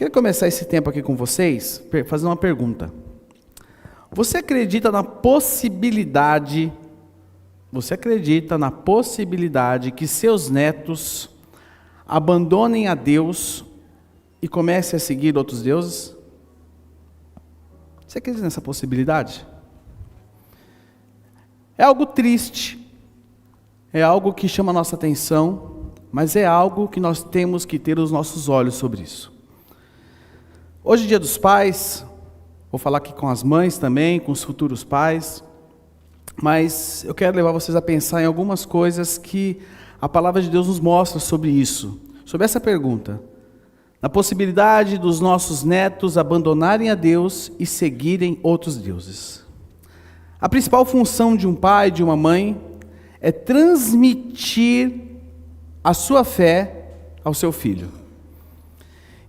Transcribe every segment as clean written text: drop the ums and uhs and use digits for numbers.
Queria começar esse tempo aqui com vocês, fazendo uma pergunta. Você acredita na possibilidade que seus netos abandonem a Deus e comecem a seguir outros deuses? Você acredita nessa possibilidade? É algo triste, é algo que chama a nossa atenção, mas é algo que nós temos que ter os nossos olhos sobre isso. Hoje é Dia dos Pais, vou falar aqui com as mães também, com os futuros pais, mas eu quero levar vocês a pensar em algumas coisas que a palavra de Deus nos mostra sobre isso, sobre essa pergunta. Na possibilidade dos nossos netos abandonarem a Deus e seguirem outros deuses. A principal função de um pai, de uma mãe, é transmitir a sua fé ao seu filho.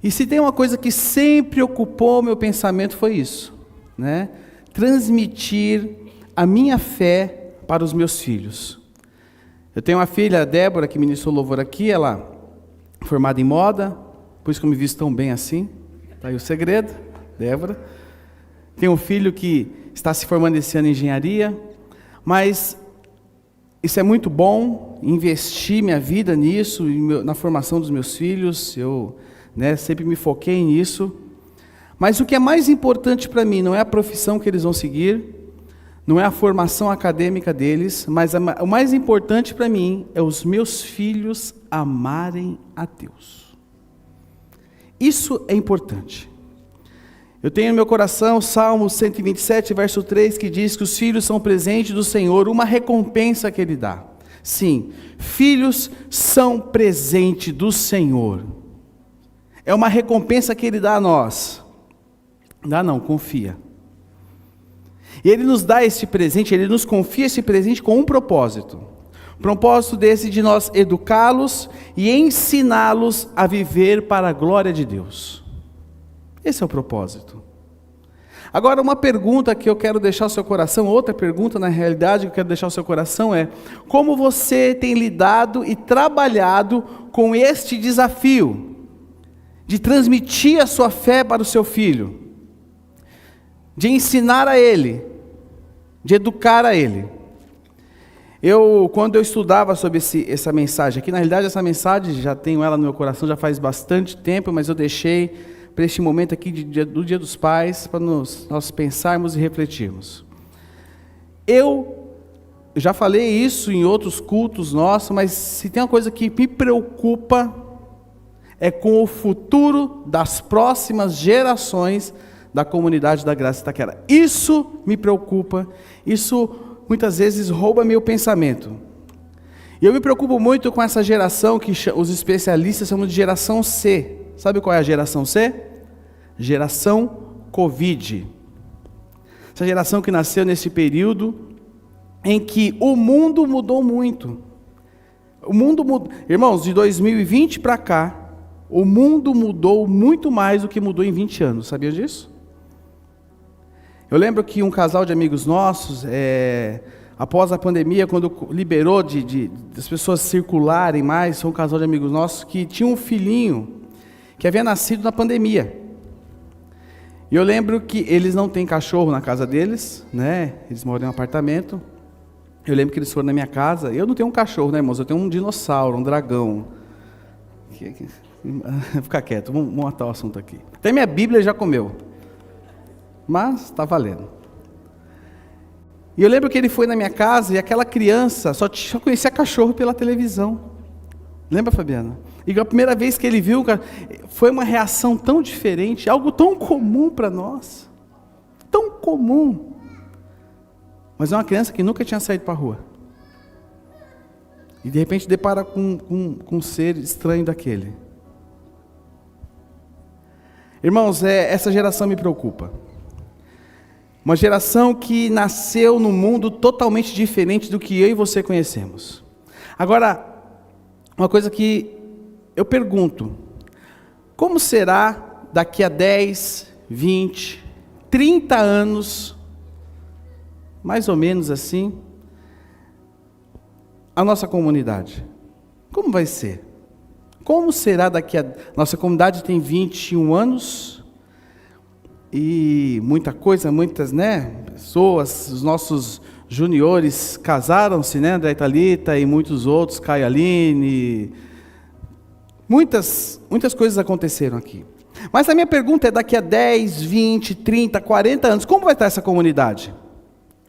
E se tem uma coisa que sempre ocupou meu pensamento foi isso, né? Transmitir a minha fé para os meus filhos. Eu tenho uma filha, a Débora, que ministrou louvor aqui, ela é formada em moda, por isso que eu me visto tão bem assim. Está aí o segredo, Débora. Tenho um filho que está se formando esse ano em engenharia, mas isso é muito bom, investir minha vida nisso, na formação dos meus filhos, eu sempre me foquei nisso. Mas o que é mais importante para mim não é a profissão que eles vão seguir, não é a formação acadêmica deles, mas o mais importante para mim é os meus filhos amarem a Deus. Isso é importante. Eu tenho no meu coração o Salmo 127, verso 3, que diz que os filhos são presente do Senhor, uma recompensa que Ele dá. Sim, filhos são presente do Senhor. É uma recompensa que Ele dá a nós. Dá não, confia. E Ele nos dá esse presente, Ele nos confia esse presente com um propósito. O propósito desse de nós educá-los e ensiná-los a viver para a glória de Deus. Esse é o propósito. Agora, uma pergunta que eu quero deixar ao seu coração, outra pergunta na realidade que eu quero deixar ao seu coração é: como você tem lidado e trabalhado com este desafio de transmitir a sua fé para o seu filho, de ensinar a ele, de educar a ele? Quando eu estudava sobre essa mensagem aqui, na realidade essa mensagem, já tenho ela no meu coração já faz bastante tempo, mas eu deixei para este momento aqui do Dia dos Pais, para nós pensarmos e refletirmos. Eu já falei isso em outros cultos nossos, mas se tem uma coisa que me preocupa, é com o futuro das próximas gerações da comunidade da Graça Itaquera. Isso me preocupa, isso muitas vezes rouba meu pensamento. E eu me preocupo muito com essa geração que os especialistas chamam de geração C. Sabe qual é a geração C? Geração Covid. Essa geração que nasceu nesse período em que o mundo mudou muito. O mundo mudou. Irmãos, de 2020 para cá, o mundo mudou muito mais do que mudou em 20 anos. Sabia disso? Eu lembro que um casal de amigos nossos, após a pandemia, quando liberou das pessoas circularem mais, foi um casal de amigos nossos que tinha um filhinho que havia nascido na pandemia. E eu lembro que eles não têm cachorro na casa deles, né? Eles moram em um apartamento. Eu lembro que eles foram na minha casa. Eu não tenho um cachorro, né, irmãos? Eu tenho um dinossauro, um dragão. Vou ficar quieto, vamos matar o assunto aqui. Até minha Bíblia já comeu. Mas está valendo. E eu lembro que ele foi na minha casa e aquela criança só conhecia cachorro pela televisão. Lembra, Fabiana? E a primeira vez que ele viu, foi uma reação tão diferente, algo tão comum para nós. Tão comum. Mas é uma criança que nunca tinha saído para a rua. E de repente depara com um ser estranho daquele. Irmãos, essa geração me preocupa. Uma geração que nasceu num mundo totalmente diferente do que eu e você conhecemos. Agora, uma coisa que eu pergunto: como será daqui a 10, 20, 30 anos, mais ou menos assim, a nossa comunidade? Como vai ser? Como será daqui a... Nossa comunidade tem 21 anos e muita coisa, muitas, pessoas, os nossos juniores casaram-se, André e Thalita e muitos outros, Caio e Aline, muitas coisas aconteceram aqui. Mas a minha pergunta é, daqui a 10, 20, 30, 40 anos, como vai estar essa comunidade?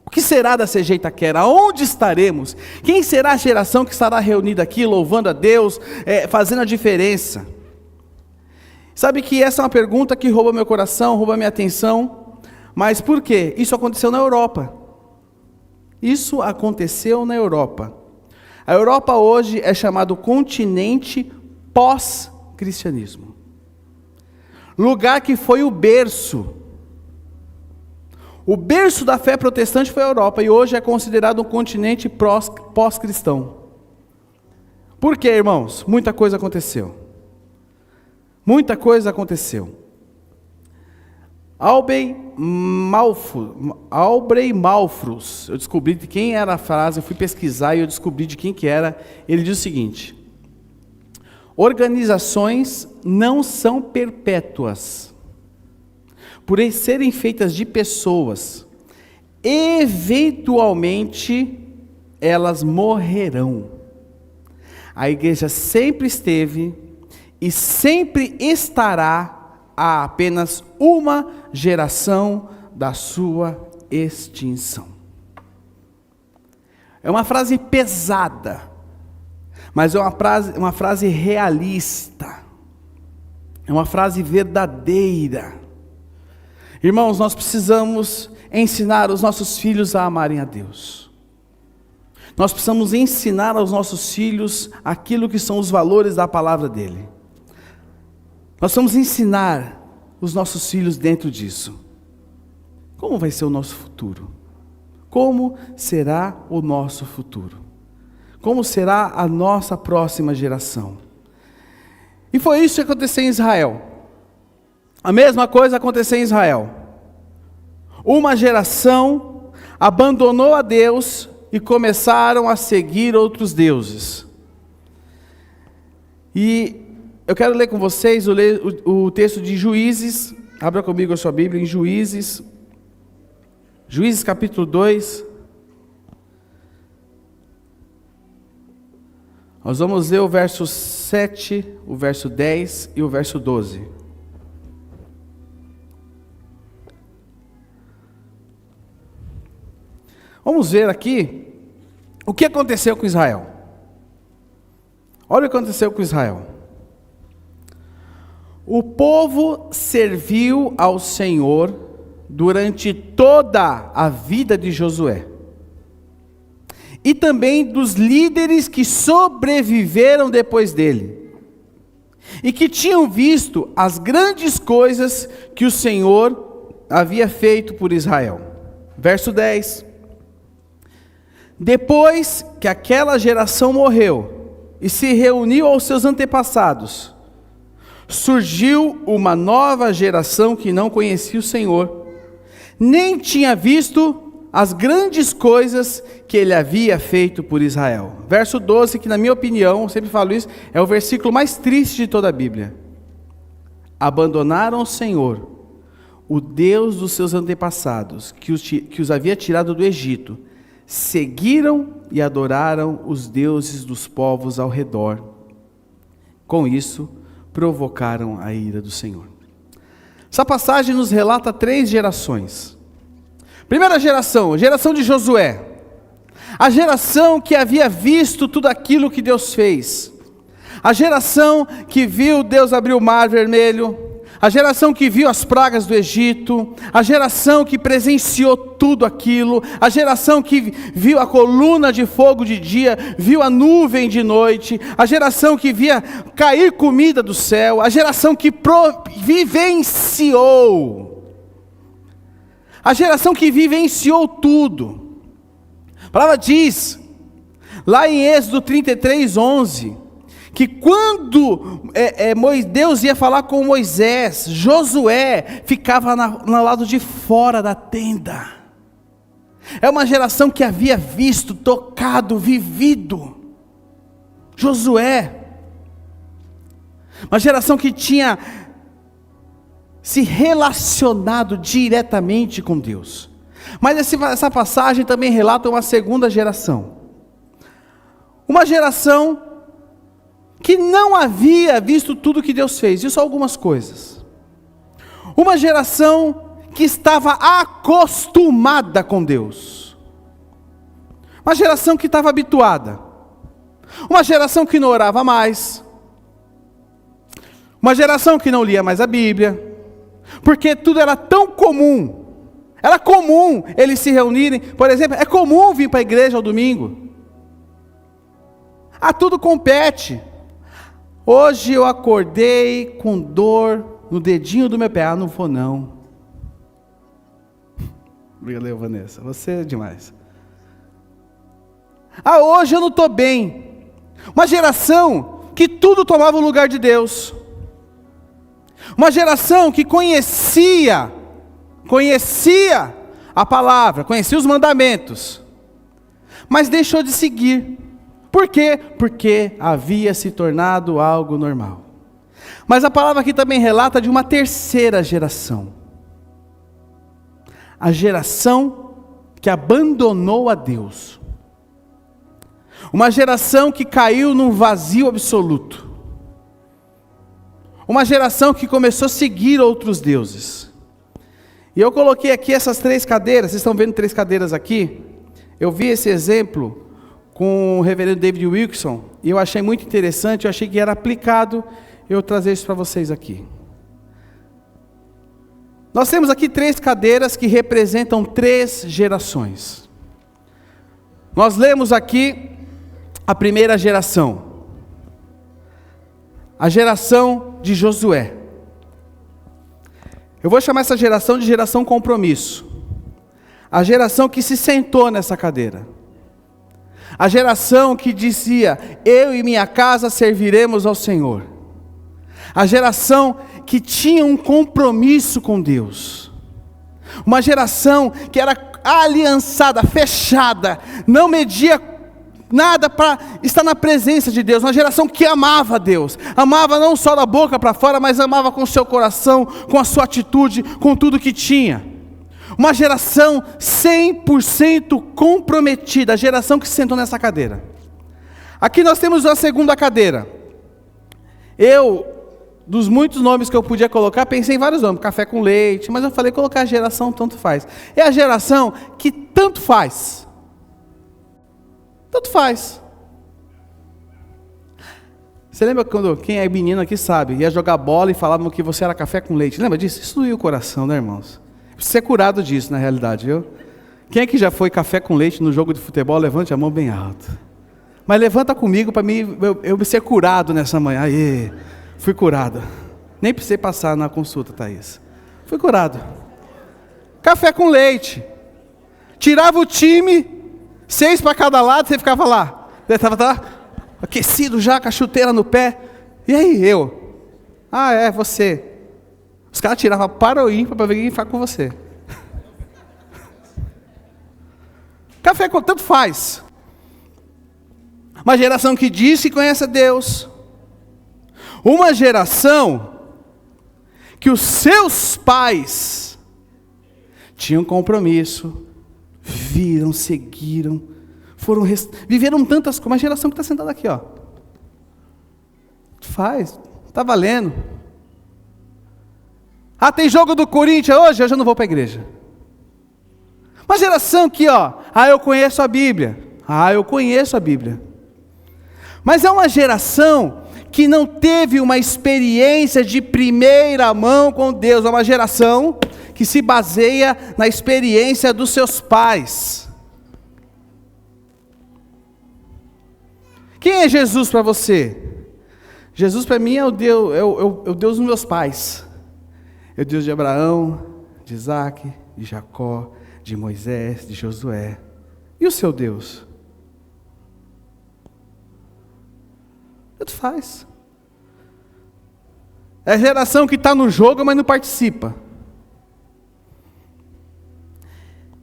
O que será da CG Itaquera? Onde estaremos? Quem será a geração que estará reunida aqui, louvando a Deus, fazendo a diferença? Sabe que essa é uma pergunta que rouba meu coração, rouba minha atenção, mas por quê? Isso aconteceu na Europa. Isso aconteceu na Europa. A Europa hoje é chamado continente pós-cristianismo. Lugar que foi o berço. O berço da fé protestante foi a Europa e hoje é considerado um continente pós-cristão. Por quê, irmãos? Muita coisa aconteceu. Muita coisa aconteceu. Aubrey Malfrus, eu descobri de quem era a frase, eu fui pesquisar e eu descobri de quem que era. Ele diz o seguinte: organizações não são perpétuas, por serem feitas de pessoas, eventualmente elas morrerão. A igreja sempre esteve e sempre estará a apenas uma geração da sua extinção. É uma frase pesada, mas é uma frase realista, é uma frase verdadeira. Irmãos, nós precisamos ensinar os nossos filhos a amarem a Deus. Nós precisamos ensinar aos nossos filhos aquilo que são os valores da palavra dele. Nós vamos ensinar os nossos filhos dentro disso. Como vai ser o nosso futuro? Como será o nosso futuro? Como será a nossa próxima geração? E foi isso que aconteceu em Israel. A mesma coisa aconteceu em Israel. Uma geração abandonou a Deus e começaram a seguir outros deuses. E eu quero ler com vocês o texto de Juízes. Abra comigo a sua Bíblia em Juízes. Juízes capítulo 2. Nós vamos ler o verso 7, o verso 10 e o verso 12. Vamos ver aqui o que aconteceu com Israel. Olha o que aconteceu com Israel. O povo serviu ao Senhor durante toda a vida de Josué, e também dos líderes que sobreviveram depois dele, e que tinham visto as grandes coisas que o Senhor havia feito por Israel. Verso 10. Depois que aquela geração morreu e se reuniu aos seus antepassados, surgiu uma nova geração que não conhecia o Senhor, nem tinha visto as grandes coisas que ele havia feito por Israel. Verso 12, que na minha opinião, eu sempre falo isso, é o versículo mais triste de toda a Bíblia. Abandonaram o Senhor, o Deus dos seus antepassados, que os havia tirado do Egito, seguiram e adoraram os deuses dos povos ao redor. Com isso, provocaram a ira do Senhor. Essa passagem nos relata 3 gerações. Primeira geração, a geração de Josué. A geração que havia visto tudo aquilo que Deus fez. A geração que viu Deus abrir o mar vermelho. A geração que viu as pragas do Egito. A geração que presenciou tudo aquilo. A geração que viu a coluna de fogo de dia, viu a nuvem de noite. A geração que via cair comida do céu. A geração que vivenciou. A geração que vivenciou tudo. A palavra diz, lá em Êxodo 33, 11, que quando Deus ia falar com Moisés, Josué ficava no lado de fora da tenda. É uma geração que havia visto, tocado, vivido. Josué. Uma geração que tinha se relacionado diretamente com Deus. Mas essa passagem também relata uma segunda geração. Uma geração que não havia visto tudo que Deus fez, viu só algumas coisas. Uma geração que estava acostumada com Deus. Uma geração que estava habituada. Uma geração que não orava mais. Uma geração que não lia mais a Bíblia. Porque tudo era tão comum. Era comum eles se reunirem. Por exemplo, é comum vir para a igreja ao domingo. Tudo compete. Hoje eu acordei com dor no dedinho do meu pé. Não vou não. Obrigado, Vanessa. Você é demais. Hoje eu não estou bem. Uma geração que tudo tomava o lugar de Deus. Uma geração que conhecia a palavra, conhecia os mandamentos, mas deixou de seguir. Por quê? Porque havia se tornado algo normal. Mas a palavra aqui também relata de uma terceira geração. A geração que abandonou a Deus. Uma geração que caiu num vazio absoluto. Uma geração que começou a seguir outros deuses. E eu coloquei aqui essas 3 cadeiras, vocês estão vendo 3 cadeiras aqui? Eu vi esse exemplo com o reverendo David Wilkerson, e eu achei muito interessante, eu achei que era aplicado eu trazer isso para vocês aqui. Nós temos aqui 3 cadeiras que representam 3 gerações. Nós lemos aqui a primeira geração. A geração de Josué. Eu vou chamar essa geração de geração compromisso. A geração que se sentou nessa cadeira. A geração que dizia: eu e minha casa serviremos ao Senhor. A geração que tinha um compromisso com Deus. Uma geração que era aliançada, fechada, não media nada para estar na presença de Deus. Uma geração que amava Deus. Amava não só da boca para fora, mas amava com o seu coração, com a sua atitude, com tudo que tinha. Uma geração 100% comprometida. A geração que se sentou nessa cadeira. Aqui nós temos a segunda cadeira. Dos muitos nomes que eu podia colocar, pensei em vários nomes. Café com leite, mas eu falei colocar a geração tanto faz. É a geração que tanto faz. Tanto faz. Você lembra quando, quem é menino aqui sabe, ia jogar bola e falavam que você era café com leite? Lembra disso? Isso doía o coração, né, irmãos? Precisa ser curado disso, na realidade, viu? Quem é que já foi café com leite no jogo de futebol? Levante a mão bem alto. Mas levanta comigo para mim, eu ser curado nessa manhã. Aê, fui curado. Nem precisei passar na consulta, Thaís. Fui curado. Café com leite. Tirava o time, 6 para cada lado, você ficava lá. Estava aquecido já, com a chuteira no pé. E aí, eu? É você. Os caras tiravam para o ímpar para ver quem faz com você. Café com tanto faz. Uma geração que diz que conhece a Deus. Uma geração que os seus pais tinham compromisso, viram, seguiram, viveram tantas coisas. Uma geração que está sentada aqui, ó. Faz, está valendo. Tem jogo do Corinthians hoje? Eu já não vou para a igreja. Uma geração que, eu conheço a Bíblia. Eu conheço a Bíblia. Mas é uma geração que não teve uma experiência de primeira mão com Deus. É uma geração que se baseia na experiência dos seus pais. Quem é Jesus para você? Jesus para mim é o Deus dos meus pais. É o Deus de Abraão, de Isaac, de Jacó, de Moisés, de Josué. E o seu Deus? Tanto faz. É a geração que está no jogo, mas não participa.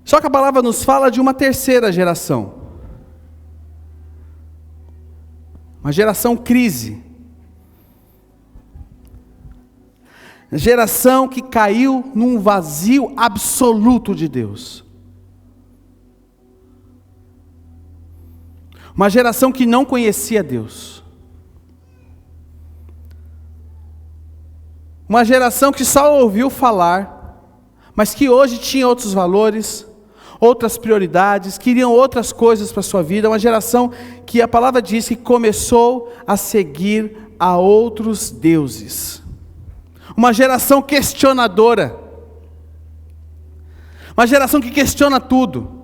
Só que a palavra nos fala de uma terceira geração. Uma geração crise. Geração que caiu num vazio absoluto de Deus. Uma geração que não conhecia Deus. Uma geração que só ouviu falar, mas que hoje tinha outros valores, outras prioridades, queriam outras coisas para a sua vida. Uma geração que a palavra diz que começou a seguir a outros deuses. Uma geração questionadora. Uma geração que questiona tudo.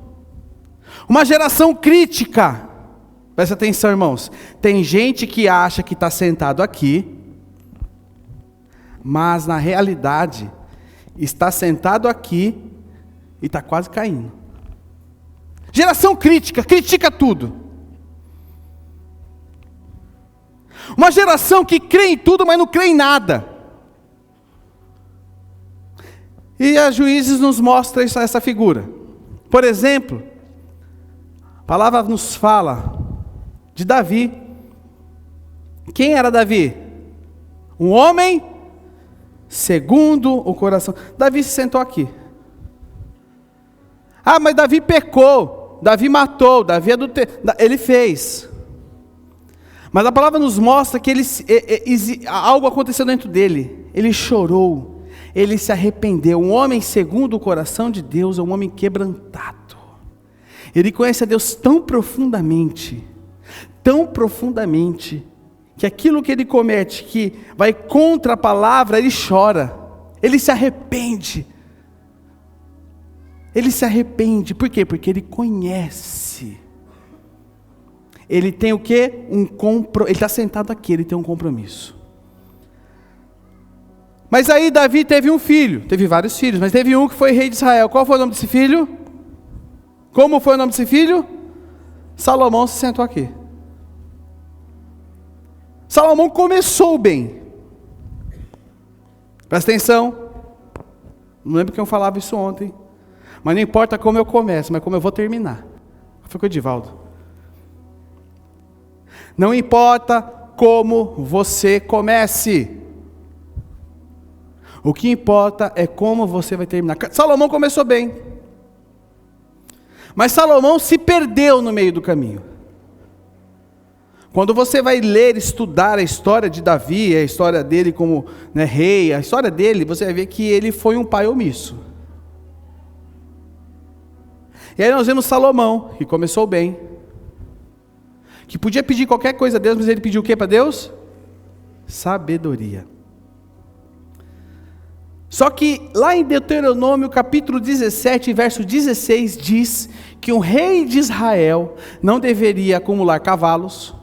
Uma geração crítica. Presta atenção, irmãos. Tem gente que acha que está sentado aqui, mas na realidade está sentado aqui e está quase caindo. Geração crítica, critica tudo. Uma geração que crê em tudo, mas não crê em nada. E a Juízes nos mostra essa figura. Por exemplo, a palavra nos fala de Davi. Quem era Davi? Um homem segundo o coração. Davi se sentou aqui. Ah, mas Davi pecou, Davi matou, Davi adulterou. Ele fez. Mas a palavra nos mostra que algo aconteceu dentro dele. Ele chorou, ele se arrependeu. Um homem segundo o coração de Deus é um homem quebrantado. Ele conhece a Deus tão profundamente, que aquilo que ele comete, que vai contra a palavra, ele chora, ele se arrepende. Ele se arrepende, por quê? Porque ele conhece. Ele tem o quê? Ele está sentado aqui, ele tem um compromisso. Mas aí Davi teve um filho, teve vários filhos, mas teve um que foi rei de Israel. Qual foi o nome desse filho? Como foi o nome desse filho? Salomão se sentou aqui. Salomão começou bem. Presta atenção. Não lembro quem eu falava isso ontem. Mas não importa como eu começo, mas como eu vou terminar. Foi com o Edivaldo. Não importa como você comece. O que importa é como você vai terminar. Salomão começou bem. Mas Salomão se perdeu no meio do caminho. Quando você vai ler, estudar a história de Davi, a história dele como rei, a história dele, você vai ver que ele foi um pai omisso. E aí nós vemos Salomão, que começou bem, que podia pedir qualquer coisa a Deus, mas ele pediu o que para Deus? Sabedoria. Só que lá em Deuteronômio capítulo 17, verso 16, diz que um rei de Israel não deveria acumular cavalos,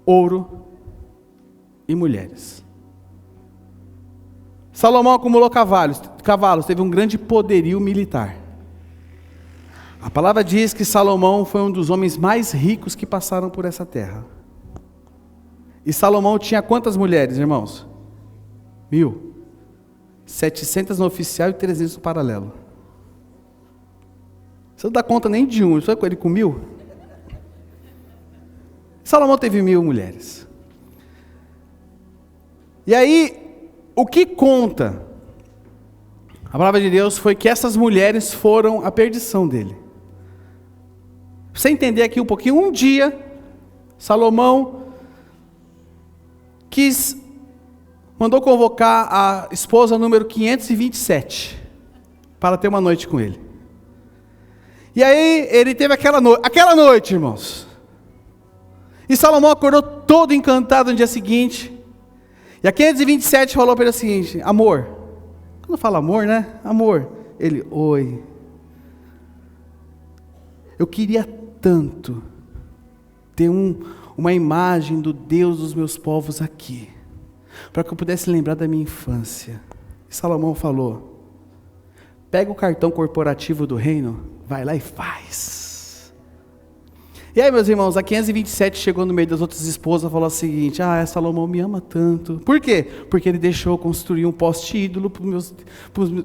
ouro e mulheres. Salomão acumulou cavalos, teve um grande poderio militar. A palavra diz que Salomão foi um dos homens mais ricos que passaram por essa terra. E Salomão tinha quantas mulheres, irmãos? 1.000. 700 no oficial e 300 no paralelo. Você não dá conta nem de um, só com ele com 1.000? Salomão teve 1.000 mulheres. E aí, o que conta? A palavra de Deus foi que essas mulheres foram a perdição dele. Pra você entender aqui um pouquinho, um dia, Salomão mandou convocar a esposa número 527, para ter uma noite com ele. E aí, ele teve aquela noite, irmãos. E Salomão acordou todo encantado no dia seguinte. E a 527 falou para ele o seguinte: amor, quando fala amor, né? Amor. Ele, oi. Eu queria tanto ter uma imagem do Deus dos meus povos aqui, para que eu pudesse lembrar da minha infância. E Salomão falou: pega o cartão corporativo do reino, vai lá e faz. E aí, meus irmãos, a 527 chegou no meio das outras esposas e falou o seguinte: Salomão me ama tanto. Por quê? Porque ele deixou construir um poste ídolo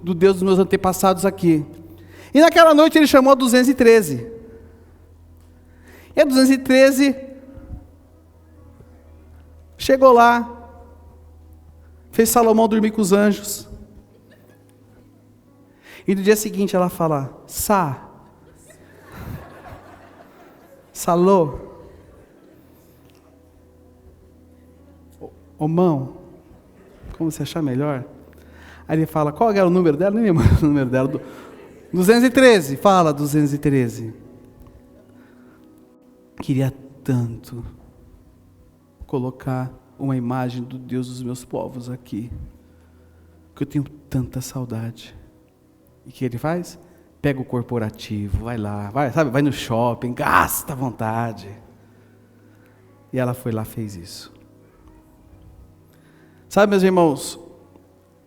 do Deus dos meus antepassados aqui. E naquela noite ele chamou a 213. E a 213 chegou lá, fez Salomão dormir com os anjos. E no dia seguinte ela fala, Salô, ô mão, como você achar melhor? Aí ele fala, qual era o número dela? Nem lembro o número dela. 213, fala 213. Queria tanto colocar uma imagem do Deus dos meus povos aqui, que eu tenho tanta saudade. E o que ele faz? Pega o corporativo, vai lá, vai no shopping, gasta à vontade. E ela foi lá, fez isso. Sabe, meus irmãos,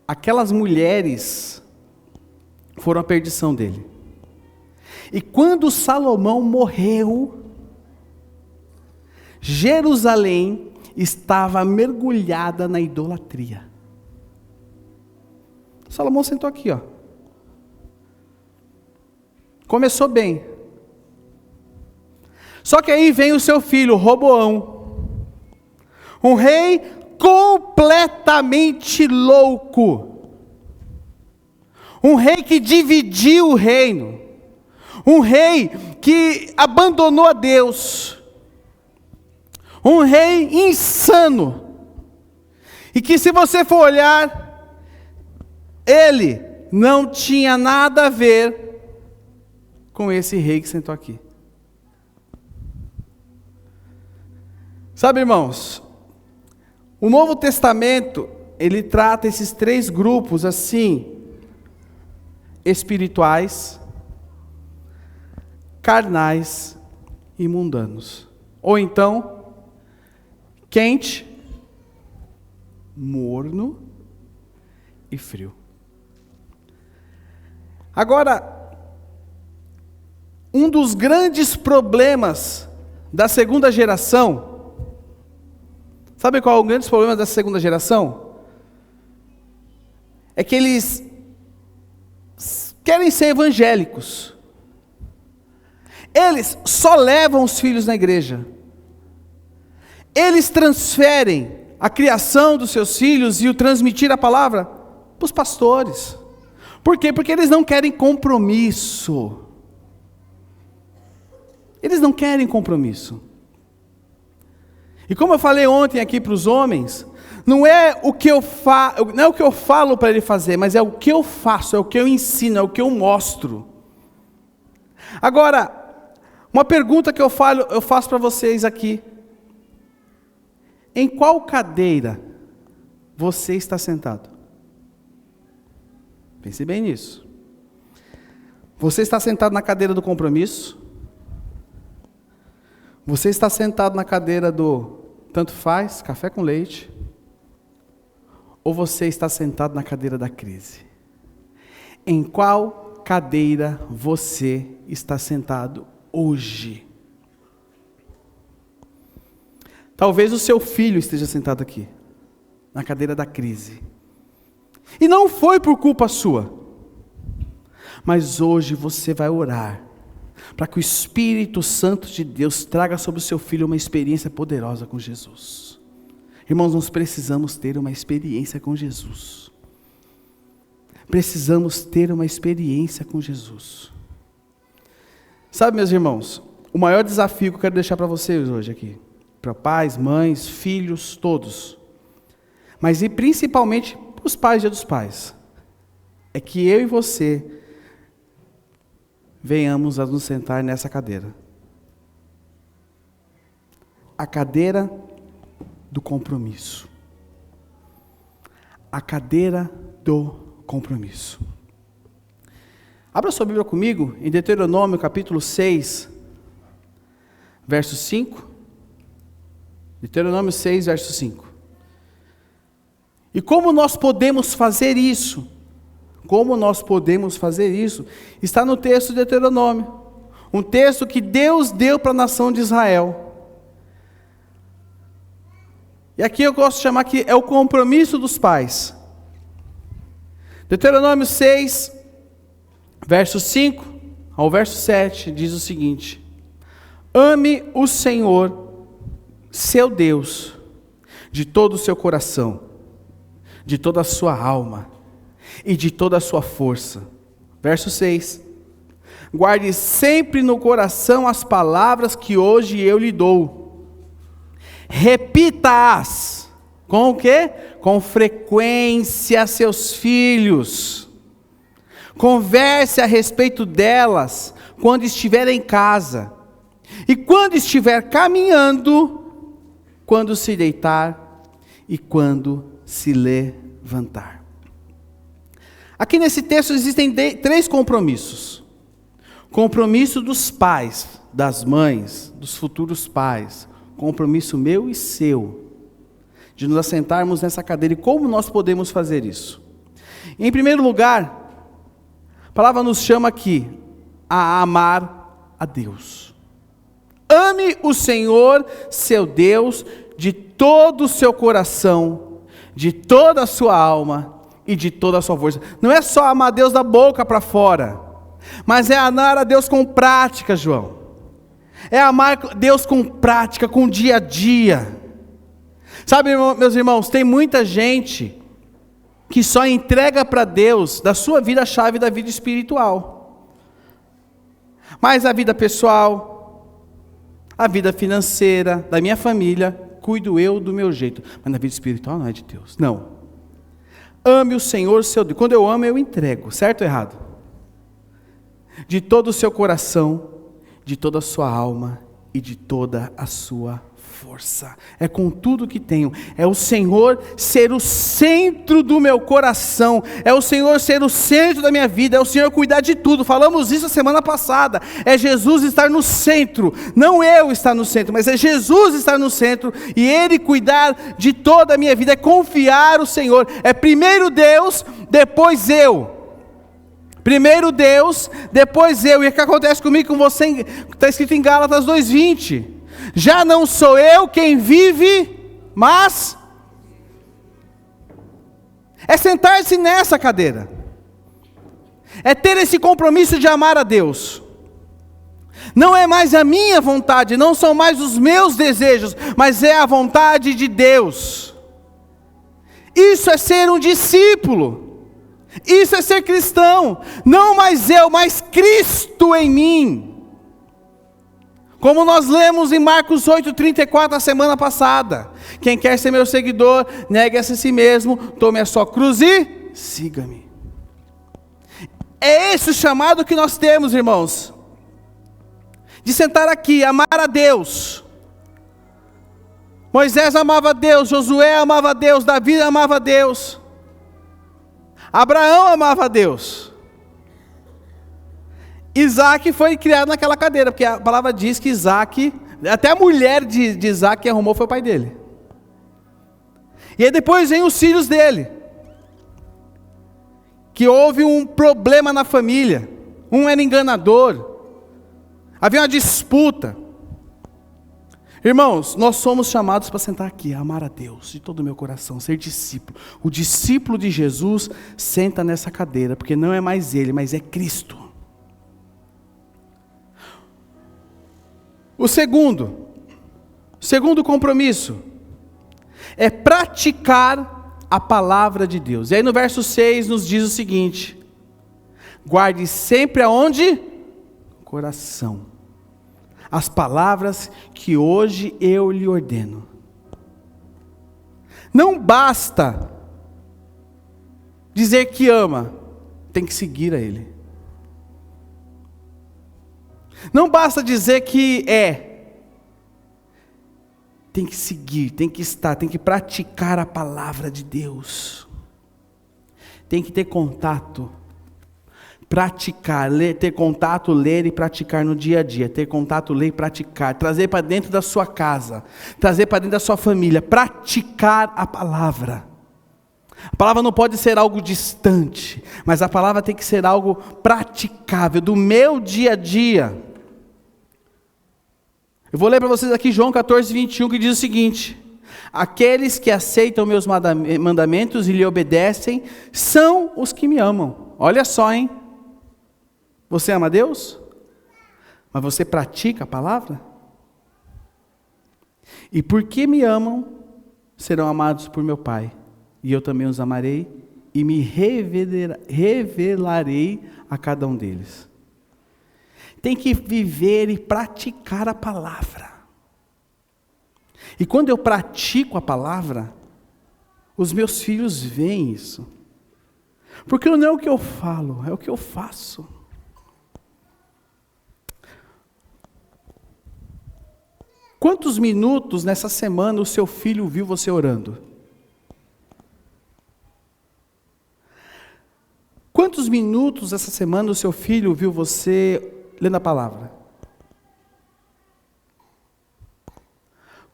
aquelas mulheres foram a perdição dele. E quando Salomão morreu, Jerusalém estava mergulhada na idolatria. Salomão sentou aqui, ó. Começou bem. Só que aí vem o seu filho, Roboão. Um rei completamente louco. Um rei que dividiu o reino. Um rei que abandonou a Deus. Um rei insano. E que, se você for olhar, ele não tinha nada a ver com esse rei que sentou aqui. Sabe, irmãos, o Novo Testamento, ele trata esses três grupos assim, espirituais, carnais e mundanos. Ou então, quente, morno e frio. Agora, um dos grandes problemas da segunda geração, sabe qual é o grande problema da segunda geração? É que eles querem ser evangélicos. Eles só levam os filhos na igreja. Eles transferem a criação dos seus filhos e o transmitir a palavra para os pastores. Por quê? Porque eles não querem compromisso. Eles não querem compromisso. E como eu falei ontem aqui para os homens, não é o que eu falo para ele fazer, mas é o que eu faço, é o que eu ensino, é o que eu mostro. Agora, uma pergunta que eu faço para vocês aqui. Em qual cadeira você está sentado? Pense bem nisso. Você está sentado na cadeira do compromisso? Você está sentado na cadeira do tanto faz, café com leite? Ou você está sentado na cadeira da crise? Em qual cadeira você está sentado hoje? Talvez o seu filho esteja sentado aqui, na cadeira da crise. E não foi por culpa sua. Mas hoje você vai orar para que o Espírito Santo de Deus traga sobre o seu filho uma experiência poderosa com Jesus. Irmãos, nós precisamos ter uma experiência com Jesus. Precisamos ter uma experiência com Jesus. Sabe, meus irmãos, o maior desafio que eu quero deixar para vocês hoje aqui, para pais, mães, filhos, todos, mas e principalmente para os pais, dia dos pais, é que eu e você venhamos a nos sentar nessa cadeira. A cadeira do compromisso. A cadeira do compromisso. Abra sua Bíblia comigo em Deuteronômio capítulo 6, verso 5. Deuteronômio 6, verso 5. E como nós podemos fazer isso? Como nós podemos fazer isso? Está no texto de Deuteronômio. Um texto que Deus deu para a nação de Israel. E aqui eu gosto de chamar que é o compromisso dos pais. Deuteronômio 6, verso 5 ao verso 7, diz o seguinte: ame o Senhor, seu Deus, de todo o seu coração, de toda a sua alma e de toda a sua força. Verso 6. Guarde sempre no coração as palavras que hoje eu lhe dou. Repita-as. Com o quê? Com frequência a seus filhos. Converse a respeito delas quando estiver em casa. E quando estiver caminhando, quando se deitar e quando se levantar. Aqui nesse texto existem 3 compromissos. Compromisso dos pais, das mães, dos futuros pais. Compromisso meu e seu. De nos assentarmos nessa cadeira. E como nós podemos fazer isso? Em primeiro lugar, a palavra nos chama aqui a amar a Deus. Ame o Senhor, seu Deus, de todo o seu coração, de toda a sua alma e de toda a sua força. Não é só amar a Deus da boca para fora, mas é amar a Deus com prática, João. É amar Deus com prática, com dia a dia. Sabe, meus irmãos, tem muita gente que só entrega para Deus da sua vida a chave da vida espiritual. Mas a vida pessoal, a vida financeira, da minha família, cuido eu do meu jeito. Mas na vida espiritual não é de Deus. Não. Ame o Senhor, seu Deus. Quando eu amo, eu entrego. Certo ou errado? De todo o seu coração, de toda a sua alma e de toda a sua força. É com tudo que tenho. É o Senhor ser o centro do meu coração. É o Senhor ser o centro da minha vida. É o Senhor cuidar de tudo. Falamos isso a semana passada. É Jesus estar no centro. Não eu estar no centro, mas é Jesus estar no centro e Ele cuidar de toda a minha vida. É confiar o Senhor. É primeiro Deus, depois eu. Primeiro Deus, depois eu. E o que acontece comigo, com você, está escrito em Gálatas 2:20. Já não sou eu quem vive, mas é sentar-se nessa cadeira. É ter esse compromisso de amar a Deus. Não é mais a minha vontade, não são mais os meus desejos, mas é a vontade de Deus. Isso é ser um discípulo. Isso é ser cristão. Não mais eu, mas Cristo em mim. Como nós lemos em Marcos 8:34 a semana passada. Quem quer ser meu seguidor, negue-se a si mesmo, tome a sua cruz e siga-me. É esse o chamado que nós temos, irmãos. De sentar aqui, amar a Deus. Moisés amava a Deus, Josué amava a Deus, Davi amava a Deus. Abraão amava a Deus. Isaac foi criado naquela cadeira, porque a palavra diz que Isaac, até a mulher de Isaac que arrumou foi o pai dele. E aí depois vem os filhos dele. Que houve um problema na família. Um era enganador. Havia uma disputa. Irmãos, nós somos chamados para sentar aqui, amar a Deus de todo o meu coração, ser discípulo. O discípulo de Jesus senta nessa cadeira, porque não é mais ele, mas é Cristo. O segundo compromisso é praticar a palavra de Deus. E aí no verso 6 nos diz o seguinte: guarde sempre aonde? Coração. As palavras que hoje eu lhe ordeno. Não basta dizer que ama, tem que seguir a Ele. Não basta dizer que tem que seguir, tem que estar, tem que praticar a palavra de Deus. Tem que ter contato, praticar, ler, ter contato, ler e praticar no dia a dia. Ter contato, ler e praticar, trazer para dentro da sua casa, trazer para dentro da sua família, praticar a palavra. A palavra não pode ser algo distante, mas a palavra tem que ser algo praticável, do meu dia a dia. Eu vou ler para vocês aqui João 14:21, que diz o seguinte: aqueles que aceitam meus mandamentos e lhe obedecem, são os que me amam. Olha só, hein? Você ama a Deus? Mas você pratica a palavra? E porque me amam, serão amados por meu Pai. e eu também os amarei, e me revelarei a cada um deles. Tem que viver e praticar a palavra. E quando eu pratico a palavra, os meus filhos veem isso. Porque não é o que eu falo, é o que eu faço. Quantos minutos nessa semana o seu filho viu você orando? Quantos minutos essa semana o seu filho viu você lendo a palavra?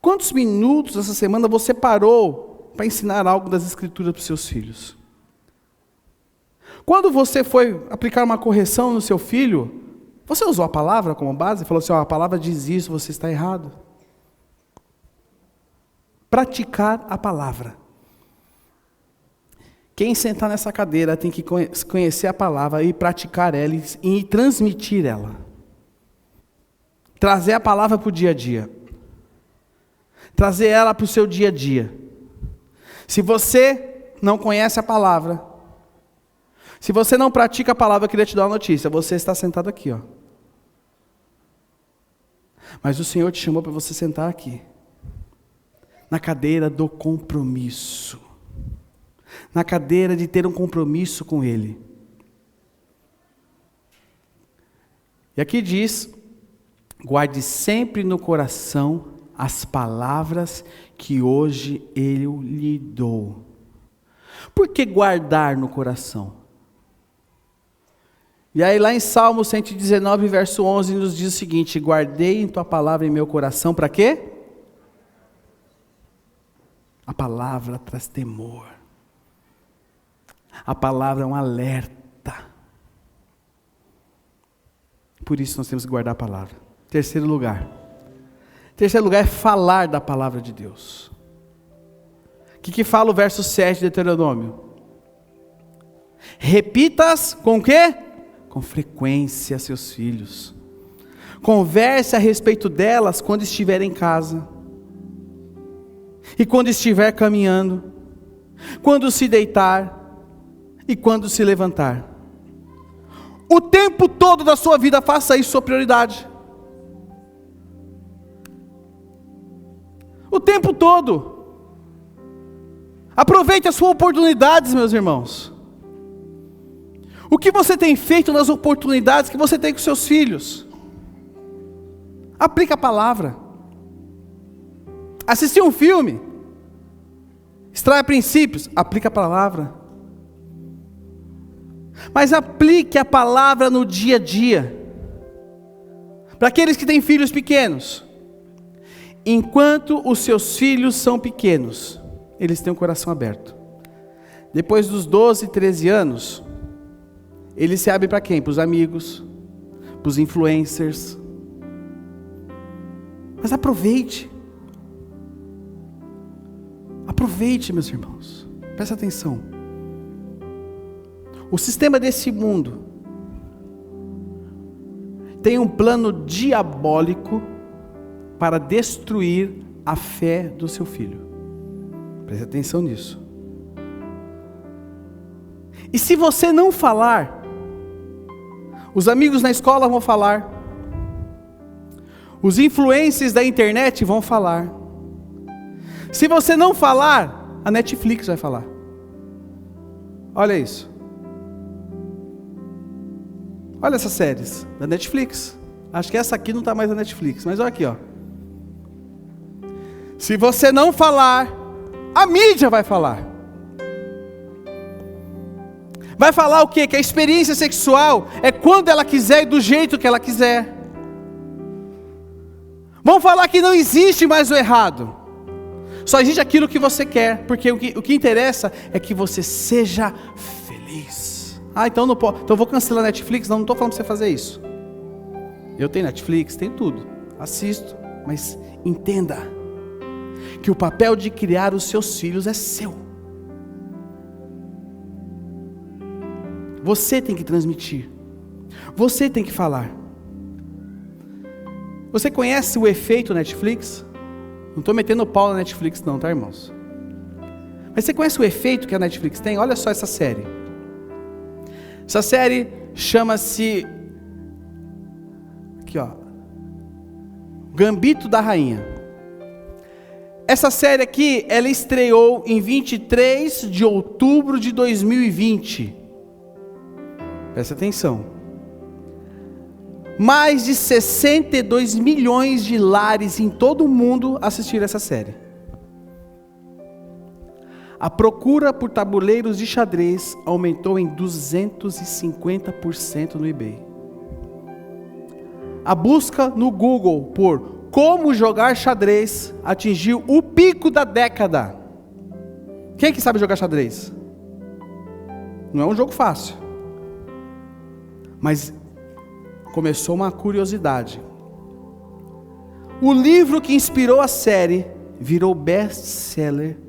Quantos minutos essa semana você parou para ensinar algo das Escrituras para os seus filhos? Quando você foi aplicar uma correção no seu filho, você usou a palavra como base? Falou assim, a palavra diz isso, você está errado. Praticar a palavra. Quem sentar nessa cadeira tem que conhecer a palavra e praticar ela e transmitir ela. Trazer a palavra para o dia a dia. Trazer ela para o seu dia a dia. Se você não conhece a palavra, se você não pratica a palavra, eu queria te dar uma notícia. Você está sentado aqui, ó. Mas o Senhor te chamou para você sentar aqui. Na cadeira do compromisso. Na cadeira de ter um compromisso com Ele. E aqui diz, guarde sempre no coração as palavras que hoje eu lhe dou. Por que guardar no coração? E aí lá em Salmo 119, verso 11, nos diz o seguinte, guardei em tua palavra em meu coração, para quê? A palavra traz temor. A palavra é um alerta. Por isso nós temos que guardar a palavra. Terceiro lugar é falar da palavra de Deus. O que fala o verso 7 de Deuteronômio? Repitas com o quê? Com frequência a seus filhos. Converse a respeito delas quando estiver em casa. E quando estiver caminhando. Quando se deitar. E quando se levantar. O tempo todo da sua vida, faça isso sua prioridade. O tempo todo. Aproveite as suas oportunidades, meus irmãos. O que você tem feito nas oportunidades que você tem com seus filhos? Aplica a palavra. Assistir um filme. Extraia princípios. Aplica a palavra. Mas aplique a palavra no dia a dia. Para aqueles que têm filhos pequenos. Enquanto os seus filhos são pequenos, eles têm o coração aberto. Depois dos 12, 13 anos, eles se abrem para quem? Para os amigos, para os influencers. Mas aproveite. Aproveite, meus irmãos. Presta atenção. O sistema desse mundo tem um plano diabólico para destruir a fé do seu filho. Preste atenção nisso. E se você não falar, os amigos na escola vão falar, os influencers da internet vão falar. Se você não falar, a Netflix vai falar. Olha isso. Olha essas séries da Netflix. Acho que essa aqui não está mais na Netflix, mas olha aqui, ó. Se você não falar, a mídia vai falar. Vai falar o quê? Que a experiência sexual é quando ela quiser e do jeito que ela quiser. Vão falar que não existe mais o errado. Só existe aquilo que você quer, porque o que interessa é que você seja feliz. Então não pode, então vou cancelar a Netflix? Não estou falando para você fazer isso. Eu tenho Netflix, tenho tudo, assisto, mas entenda que o papel de criar os seus filhos é seu. Você tem que transmitir. Você tem que falar. Você conhece o efeito Netflix? Não estou metendo pau na Netflix não, tá, irmãos? Mas você conhece o efeito que a Netflix tem? Olha só essa série. Essa série chama-se... Aqui, ó. Gambito da Rainha. Essa série aqui, ela estreou em 23 de outubro de 2020. Presta atenção. Mais de 62 milhões de lares em todo o mundo assistiram essa série. A procura por tabuleiros de xadrez aumentou em 250% no eBay. A busca no Google por como jogar xadrez atingiu o pico da década. Quem que sabe jogar xadrez? Não é um jogo fácil. Mas começou uma curiosidade. O livro que inspirou a série virou best-seller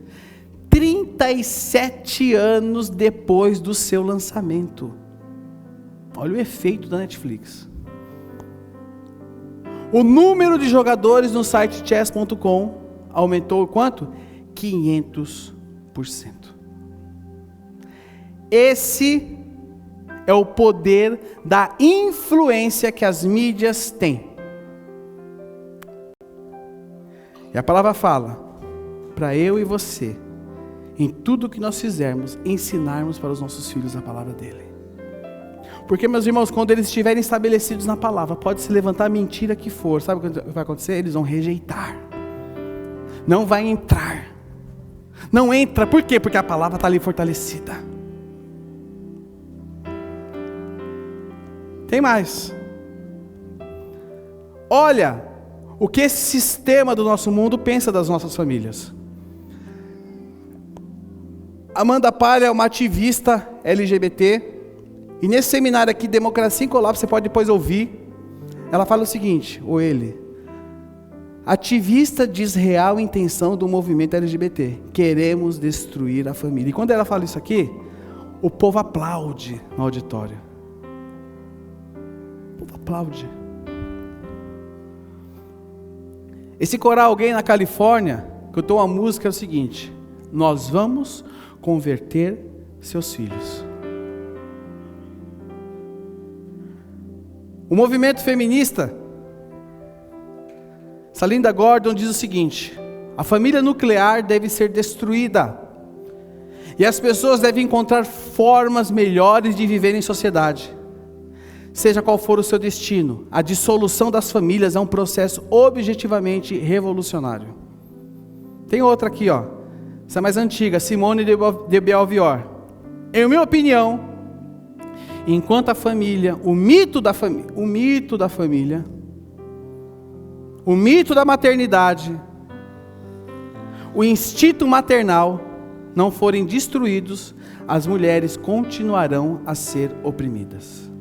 37 anos depois do seu lançamento. Olha o efeito da Netflix. O número de jogadores no site chess.com aumentou quanto? 500%. Esse é o poder da influência que as mídias têm. E a palavra fala, para eu e você, em tudo que nós fizermos, ensinarmos para os nossos filhos a palavra dele. Porque, meus irmãos, quando eles estiverem estabelecidos na palavra, pode se levantar a mentira que for, sabe o que vai acontecer? Eles vão rejeitar. Não vai entrar. Não entra, por quê? Porque a palavra está ali fortalecida. Tem mais. Olha o que esse sistema do nosso mundo pensa das nossas famílias. Amanda Palha é uma ativista LGBT. E nesse seminário aqui, Democracia em Colapso, você pode depois ouvir. Ela fala o seguinte, ou ele. Ativista diz real intenção do movimento LGBT. Queremos destruir a família. E quando ela fala isso aqui, o povo aplaude no auditório. O povo aplaude. Esse coral Alguém na Califórnia cantou uma música, é o seguinte. Nós vamos converter seus filhos. O movimento feminista, Salinda Gordon diz o seguinte: a família nuclear deve ser destruída e as pessoas devem encontrar formas melhores de viver em sociedade. Seja qual for o seu destino, a dissolução das famílias é um processo objetivamente revolucionário. Tem outra aqui, ó. Essa é mais antiga, Simone de Beauvoir. Em minha opinião, enquanto a família, o mito da família, o mito da maternidade, o instinto maternal não forem destruídos, as mulheres continuarão a ser oprimidas.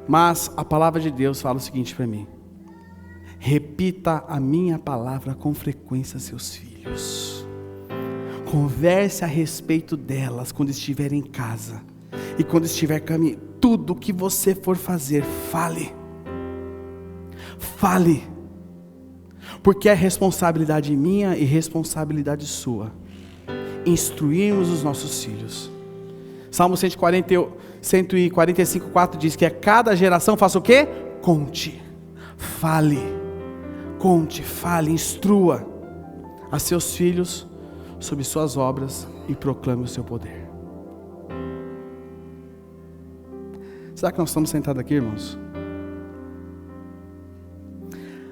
Mas a palavra de Deus fala o seguinte para mim: repita a minha palavra com frequência a seus filhos. Converse a respeito delas quando estiver em casa. E quando estiver caminhando, tudo que você for fazer, fale. Fale. Porque é responsabilidade minha e responsabilidade sua instruirmos os nossos filhos. Salmo 145:4 diz que a cada geração faça o quê? Conte. Fale. Conte, fale, instrua a seus filhos sobre suas obras e proclame o seu poder. Será que nós estamos sentados aqui, irmãos?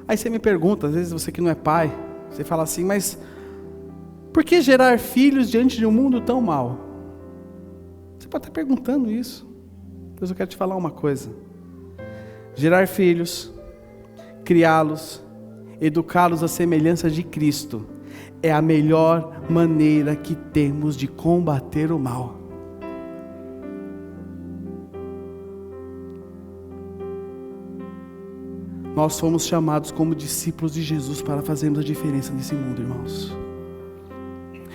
Aí você me pergunta, às vezes você que não é pai, você fala assim, mas por que gerar filhos diante de um mundo tão mau? Você pode estar perguntando isso. Mas eu quero te falar uma coisa. Gerar filhos, criá-los, educá-los à semelhança de Cristo, é a melhor maneira que temos de combater o mal. Nós fomos chamados como discípulos de Jesus para fazermos a diferença nesse mundo, irmãos.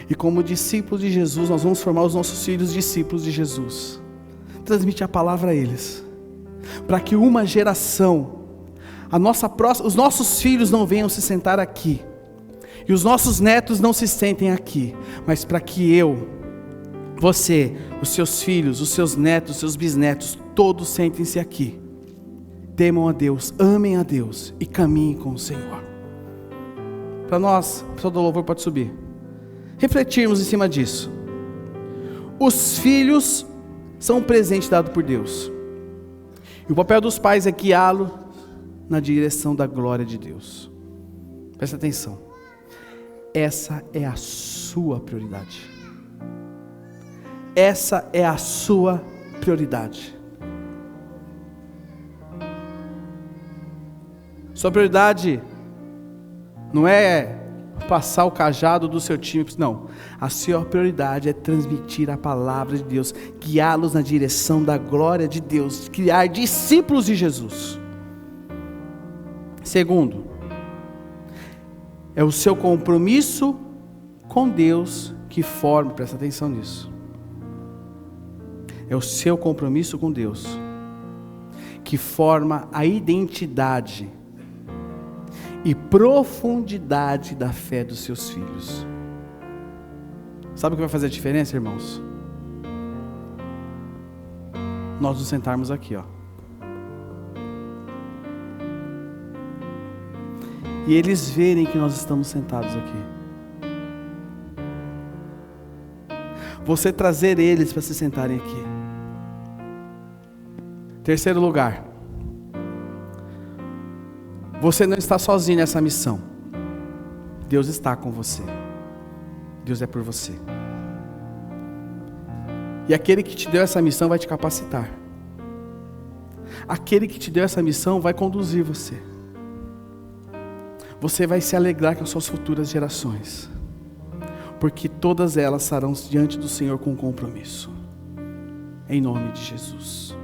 E como discípulos de Jesus, nós vamos formar os nossos filhos discípulos de Jesus. Transmite a palavra a eles, para que uma geração, os nossos filhos não venham se sentar aqui e os nossos netos não se sentem aqui, mas para que eu, você, os seus filhos, os seus netos, os seus bisnetos, todos sentem-se aqui. Temam a Deus, amem a Deus e caminhem com o Senhor. Para nós, o pessoal do louvor pode subir, refletirmos em cima disso. Os filhos são um presente dado por Deus, e o papel dos pais é guiá-lo na direção da glória de Deus. Presta atenção, essa é a sua prioridade. Essa é a sua prioridade. Sua prioridade não é passar o cajado do seu time, não. A sua prioridade é transmitir a palavra de Deus, guiá-los na direção da glória de Deus, criar discípulos de Jesus. Segundo, é o seu compromisso com Deus que forma, presta atenção nisso. É o seu compromisso com Deus que forma a identidade e profundidade da fé dos seus filhos. Sabe o que vai fazer a diferença, irmãos? Nós nos sentarmos aqui, ó. E eles verem que nós estamos sentados aqui. Você trazer eles para se sentarem aqui. Terceiro lugar, você não está sozinho nessa missão. Deus está com você. Deus é por você. E aquele que te deu essa missão vai te capacitar. Aquele que te deu essa missão vai conduzir você. Você vai se alegrar com as suas futuras gerações, porque todas elas estarão diante do Senhor com compromisso. Em nome de Jesus.